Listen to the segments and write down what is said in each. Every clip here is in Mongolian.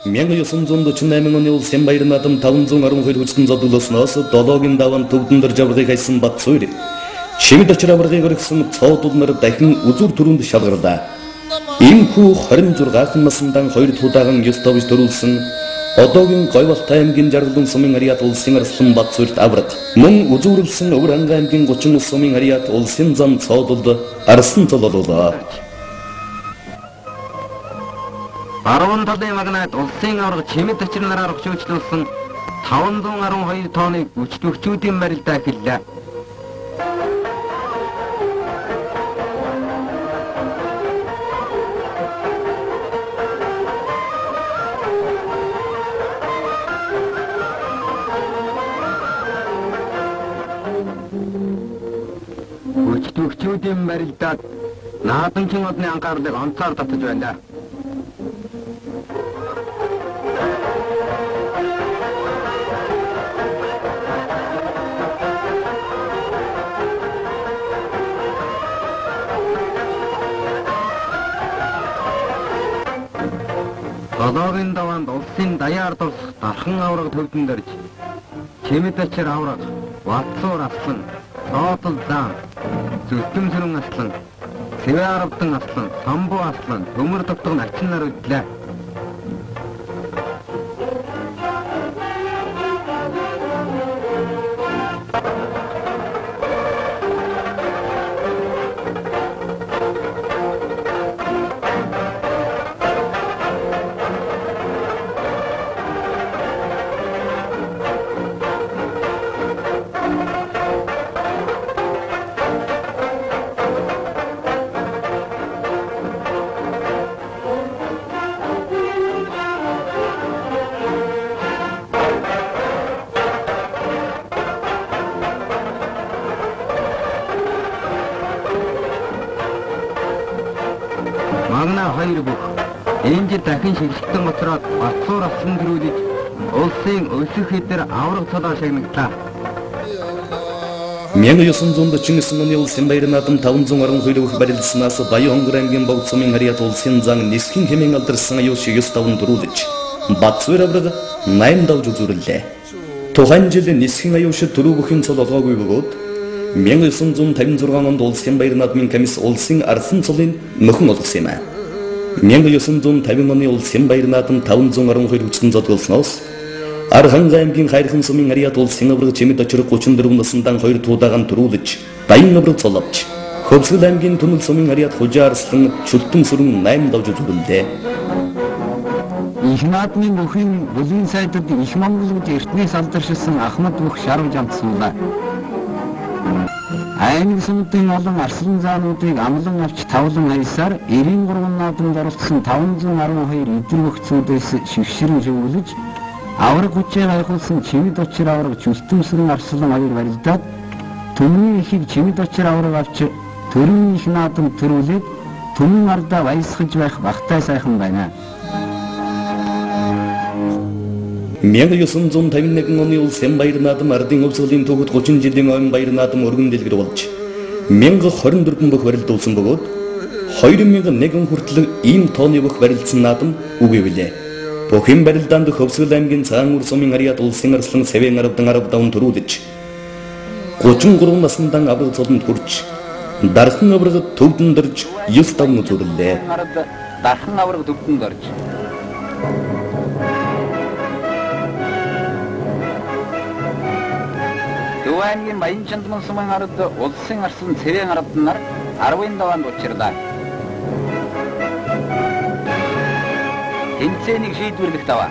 1948 оны Улсын баярын адым 512 хүчтэн зодулосноос 7-гийн даван төвдөн дэр жаврыг хайсан бат суур. Чимэд очир аврагыг өргсөн цоодулнар дахин үзүр түрүүнд шалгардаа. Иймхүү 26 насындан 2 тудааган ёс товж төрүүлсэн одоогийн Говьалтай аймгийн Жаргалан сумын ариат улсын арслан бат суурьт авраг. Мөн үзүүрлсэн Өвөрхангай аймгийн 39 сумын ариат улсын зам цоодулд арсан цололоо. 10 талын магнайд улсын авраг чимэд очир нараар өгчөөчлүүлсэн 512 тонны өчтөгчүүдийн барилдаа эхэллээ. Өчтөгчүүдийн барилдаад нааданчин одны анхаарлыг онцоор татаж байна. Одоогийн даваанд улсын даяар дурсах дархан авраг төвдөн дэрж чимэд очир авраг, Ватсуур аслан, Цоодол зам, Зүлтэн сүрэн аслан, Сэвэ аравдан аслан, Самбуу аслан, Төмөр тогтог начин нар өдлөө. Магна хоёр бүх энэ жил дахин шигшгтэн гоцроод Ватсуур аслан төрүүлж улсын өсөх хэдэр авраг цолоо шагнагдлаа. 1949 оны Улсын баярын адым 512 өөх барилдсанаас Баян-Хонгор аймгийн Богд сумын ариат улсын зан нисхийн хэмээн алдарсан аюул 9-5 төрүүлж Батсуур авраг 8 давж үзүүллээ. Тухайн жил нисхийн аюулшид төрүү бүхэн цол олгоогүй бөгөөд 1956 онд Улсын баярын адмын комисс улсын арсан цолын нөхөн олгосон юм. 1950 оны Улсын баярын адым 512 хүчтэн зодголсноос Архангай аймгийн Хайрхан сумын ариат улсын авраг чимэд очир 34 насындан 2 тудаагаан төрүүлж дайын авраг цоловч Хөвсгөл аймгийн Түнэл сумын ариат Хужаа арслан Чүлтэн сүрэн 8 давж үзүүллээ. Их наадмын бүхэн бүлгийн сайдад их Монголд эртнээс алдаршилсан Ахмад бүх шарв жамтсуулаа. Аймаг сумдын олон арслан заануудыг амлан авч тавлан хайсаар 93 наадамд оролцсон 512 эдэр өгцүүдээс шигшрэн зөвлөж авраг хүчээр хайхулсан чимэд очир авраг Чүлтэн сүрэн арслан хоёр барилдаад Түмний ихийг чимэд очир авраг авч төрийн их наадам төрүүлээд Түмэн ардаа баясгаж байх багтай сайхан байна. 1951 оны Улсын баярын адым ардын өвсгөлийн төгөд 30 жилийн ойн баярын адым өргөн дэлгэр болж 1024 бүх барилдуулсан бөгөөд 2001 хүртэл ийм тооны бүх барилдсан наадам үгүй билээ. Бүхэн барилдаанд Хөвсгөл аймгийн Цаануур сумын ариат улсын арслан Сэвэн аравдан 10 төрүүлж 33 насындан авраг цолонд хүрч дархан авраг төвдөн дэрж 9 давн үзүүллээ. Дархан авраг төвдөн дэрж Төвэнгийн Баян Чандман сумын ард улсын арслан Сэвэн аравдан нар 10 даваанд учирлаа. Тэнцээнийг шийдвэрлэх даваа.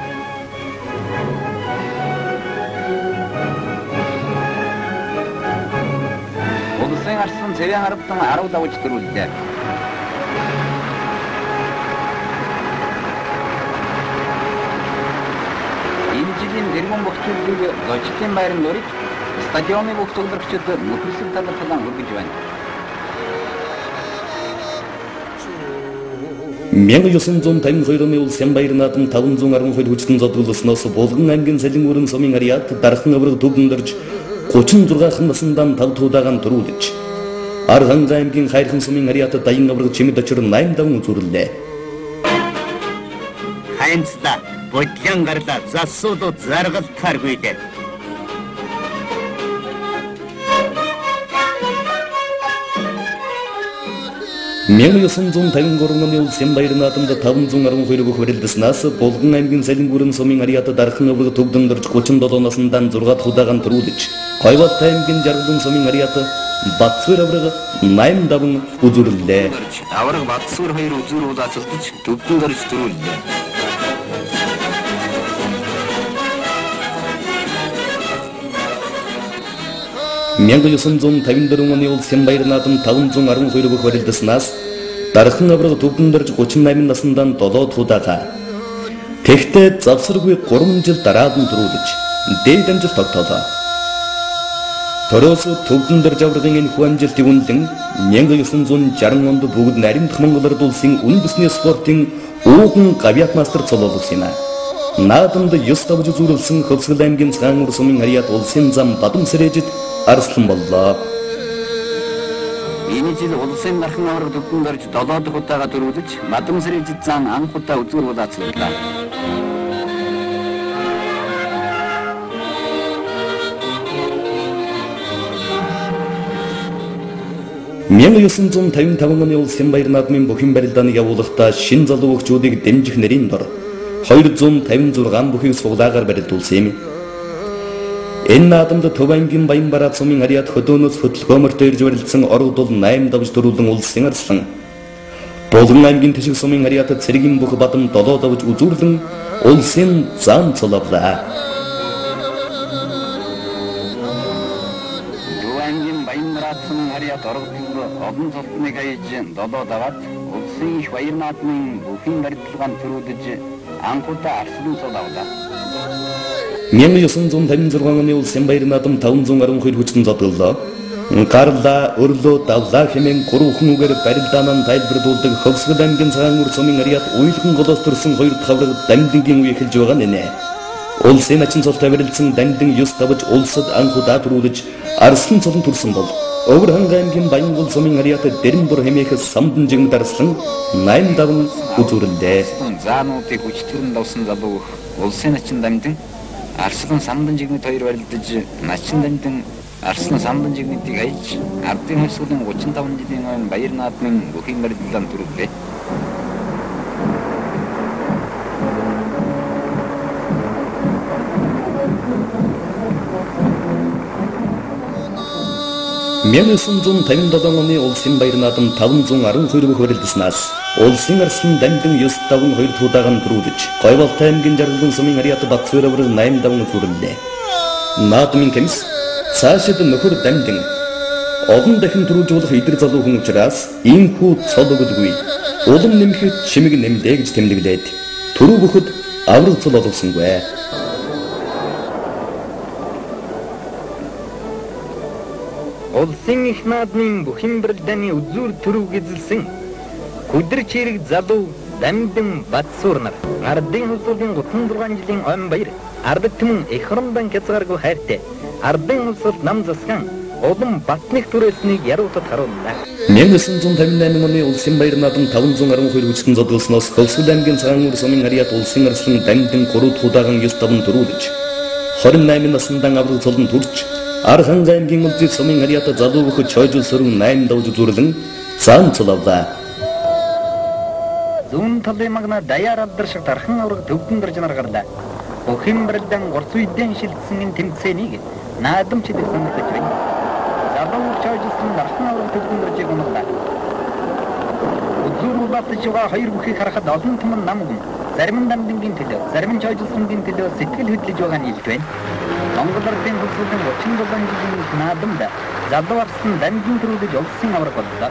Улсын арслан Сэвэн аравдан 10 давж төрүүллээ. Энэ жилийн дэргэн бохцуулыг Зочлын баярын нурж стадионы бүх тоглогчид нөхөрсөг талархлан өргөж байна. 1952 оны Улсын баярын адым 512 хүчтэн зодголсноос Булган аймгийн Салингүрэн сумын ариат дархан авраг төвдөн дэрж 36 насындан 5 тудаагаан төрүүлж Архангай аймгийн Хайрхан сумын ариат дайын авраг чимэд очир 8 давн үзүүллээ. Хайнцлаа бодлон гарлаа засуудууд заргалтааргүй дээ. Мянга 953 оны улсын баяр наадамда 512 өөх барилдаснаас Болгон аймгийн Салингүрэн сумын Ариата дархан өвөг төгдөн дөрж 37 насындан 6 удаагаан төрүүлж, Койват аймгийн Жаргалан сумын Ариата Батсуур авраг 8 даван үзүүллээ. Авраг Батсуур 2 үзүүр удаацалдаж төгдөн дөрж төрүүллээ. Мянга 954 оны улсын баяр наадам 512 өөх барилдаснаас дархан авраг төгдөн дөрж 38 насындан 7 удаагаа. Тэгтээ завсаргүй 3 жил дараад нь төрүүлж, дээд амжилт тогтоолоо. Торос төгдөн дөрж аврагын энэ хүамжилтыг үнэлэн 1960 онд бүгд наримдах Монгол Ард улсын үн бүсний спортын ууган гавьяат мастер цолоолсон юм. Наадамд 9 давж үзүүлсэн Хөвсгөл аймгийн Цагаанур сумын Ариат улсын зам Бадам Сэрэжид арслан боллоо. Энэ жил улсын дархан авраг төгдөн дөрж 7 дахь удаага төрүүлж, Бадам Сэрэжид зам анх удаа үзүүр удаацлаа. 1955 оны улсын баяр наадмын бүхэн барилдааны явуулахдаа шин залуу хөгжүүдийг дэмжих нэрийн дор 256 бүхийг суглаагаар барилдуулсан юм. Энэ наадамд Төв аймгийн Баянбараа сумын Ариат хөдөөнөөс хөдөлгөөнөөртөө ирж барилдсан оргод бол 8 давж төрүүлэн улсын арслан. Болгон аймгийн Тэшиг сумын Ариатад цэргийн бүх Бадам 7 давж үзүүрлэн улсын зам цолоолаа. Одон цолтныг аяж 7 даваад улсын их баяр наадмын бүхэн барилдлагаанд төрүүлж анхудаа арслан цолоолоо. 1956 оны улсын баяр наадам 512 хүчтэн зодголоо. Гарла, өрлөө, давлаа хэмээн 3 хүнүүгээр барилдаанаа тайлбарлуулдаг Хөвсгөл аймгийн Цагаанур сумын Ариат уйлган голоос төрсөн 2 дахь авраг Дамдингийн үе эхэлж байгаа нэ. Улсын ачин цолтой барилдсан Дамдин 9 давж улсад анхудаа төрүүлж арслан цолон төрсөн бол Өвөр ханга аймгийн Баянгол сумын Ариат Дэрэнбүр хэмээх самдан жигнэ дарслан 8 даван үзүүрлээ. Заануудыг хүчтэрэн давсан залуу улсын ачин Дамдин арслан самдан жигнэд 2 барилдаж, начин Дамдин арслан самдан жигнэдийг аяж ардын хөлсгөлийн 35 жилийн өмнө баяр наадмын бүхэн барилдаанд төрүүлээ. Мянгасын 57 оны улсын баяр наадам 512 өөх барилдаснаас улсын арслан Дамдин 9 даван 2 удаагаан төрүүлж, Койват аймгийн Жаргалан сумын Ариат Батсуур авраг 8 даван үзүүллээ. Наадмын комисс цаашид нөхөр Дамдин олон дахин төрүүлжүүлэх идэр залуу хүн учраас иймхүү цол өгөлгүй улам нэмэхэд чимэг нэмлээ гэж тэмдэглээд төрөө бүхэд авраг цол олгосонгүй. Улсын их наадмын бүхэн барилдааны үзүүр төрөв эзэлсэн хүдэр чирэг залуу Дамдин Батсуур нар ардын хөлсөлийн 36 жилийн он баяр ард түмэн их хормдан хязгааргүй хайртай ардын хөлсөд нам засган улам батных түрээснийг яриутад харууллаа. 1958 оны улсын баяр наадам 512 хүчтэн зодголсноос Хөвсгөл аймгийн Цагаанур сумын Ариат улсын арслан Дамдин 3 удаагаан 9 даван төрүүлж, 28 насындан авраг цолон төрж, Архан аймгийн Улзит сумын Ариат залуу бүхэд чойжул сөрөн 8 давж үзүүрлэн зам цолоолаа. Зүүн талын магна даяар алдарших дархан авраг төгдөн дөрж наргарлаа. Бүхэн барилдаан 3 үедэн шилжсэн энэ тэмцээнийг наадамчид санагдаж байна. Залуу чойжулсан дархан авраг төгдөн дөржийг унарлаа. Үзүүр улаатж байгаа 2 бүхийг харахад олон түмэн намгүм. Зарим нь Дамдингийн төлөө, зарим нь чойжулсангийн төлөө сэтгэл хөдлөж байгаа нь илж байна. Монгол Ардын хөлсгөлийн 37 жилийн наадамд залуу арслан Дамдин төрүүлж улсын авраг боллоо.